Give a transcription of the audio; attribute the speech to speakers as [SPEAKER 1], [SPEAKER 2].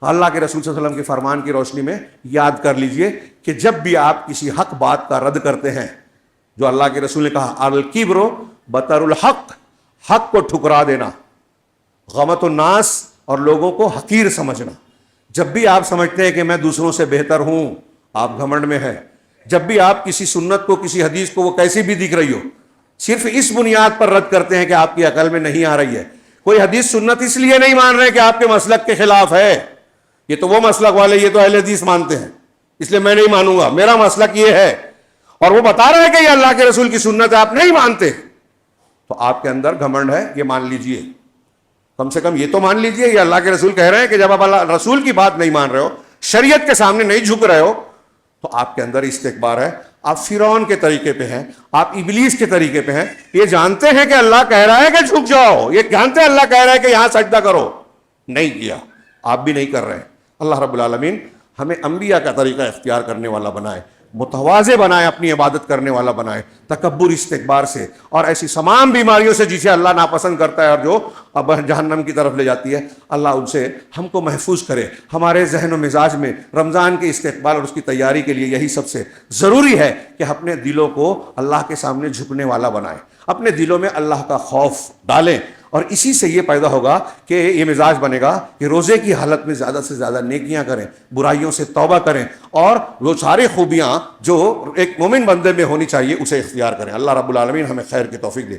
[SPEAKER 1] اللہ کے رسول صلی اللہ علیہ وسلم کے فرمان کی روشنی میں یاد کر لیجئے کہ جب بھی آپ کسی حق بات کا رد کرتے ہیں، جو اللہ کے رسول نے کہا الکبر بطر الحق، حق کو ٹھکرا دینا، غمت الناس اور لوگوں کو حقیر سمجھنا۔ جب بھی آپ سمجھتے ہیں کہ میں دوسروں سے بہتر ہوں، آپ گھمنڈ میں ہیں۔ جب بھی آپ کسی سنت کو، کسی حدیث کو، وہ کیسی بھی دکھ رہی ہو، صرف اس بنیاد پر رد کرتے ہیں کہ آپ کی عقل میں نہیں آ رہی ہے۔ کوئی حدیث سنت اس لیے نہیں مان رہے کہ آپ کے مسلک کے خلاف ہے، یہ تو وہ مسلک والے، یہ تو اہل حدیث مانتے ہیں، اس لیے میں نہیں مانوں گا، میرا مسلک یہ ہے، اور وہ بتا رہے ہیں کہ یہ اللہ کے رسول کی سنت ہے، آپ نہیں مانتے، تو آپ کے اندر گھمنڈ ہے، یہ مان لیجئے۔ کم سے کم یہ تو مان لیجئے، یہ اللہ کے رسول کہہ رہے ہیں کہ جب آپ اللہ رسول کی بات نہیں مان رہے ہو، شریعت کے سامنے نہیں جھک رہے ہو، تو آپ کے اندر استکبار ہے، آپ فرعون کے طریقے پہ ہیں، آپ ابلیس کے طریقے پہ ہیں۔ یہ جانتے ہیں کہ اللہ کہہ رہا ہے کہ جھک جاؤ، یہ جانتے ہیں اللہ کہہ رہا ہے کہ یہاں سجدہ کرو، نہیں کیا، آپ بھی نہیں کر رہے ہیں۔ اللہ رب العالمین ہمیں انبیاء کا طریقہ اختیار کرنے والا بنائے، متواضع بنائے، اپنی عبادت کرنے والا بنائے، تکبر، استکبار سے اور ایسی تمام بیماریوں سے جسے اللہ ناپسند کرتا ہے اور جو اب جہنم کی طرف لے جاتی ہے، اللہ ان سے ہم کو محفوظ کرے۔ ہمارے ذہن و مزاج میں رمضان کے استقبال اور اس کی تیاری کے لیے یہی سب سے ضروری ہے کہ اپنے دلوں کو اللہ کے سامنے جھکنے والا بنائیں، اپنے دلوں میں اللہ کا خوف ڈالیں، اور اسی سے یہ پیدا ہوگا کہ یہ مزاج بنے گا کہ روزے کی حالت میں زیادہ سے زیادہ نیکیاں کریں، برائیوں سے توبہ کریں، اور وہ ساری خوبیاں جو ایک مومن بندے میں ہونی چاہیے اسے اختیار کریں۔ اللہ رب العالمین ہمیں خیر کی توفیق دے۔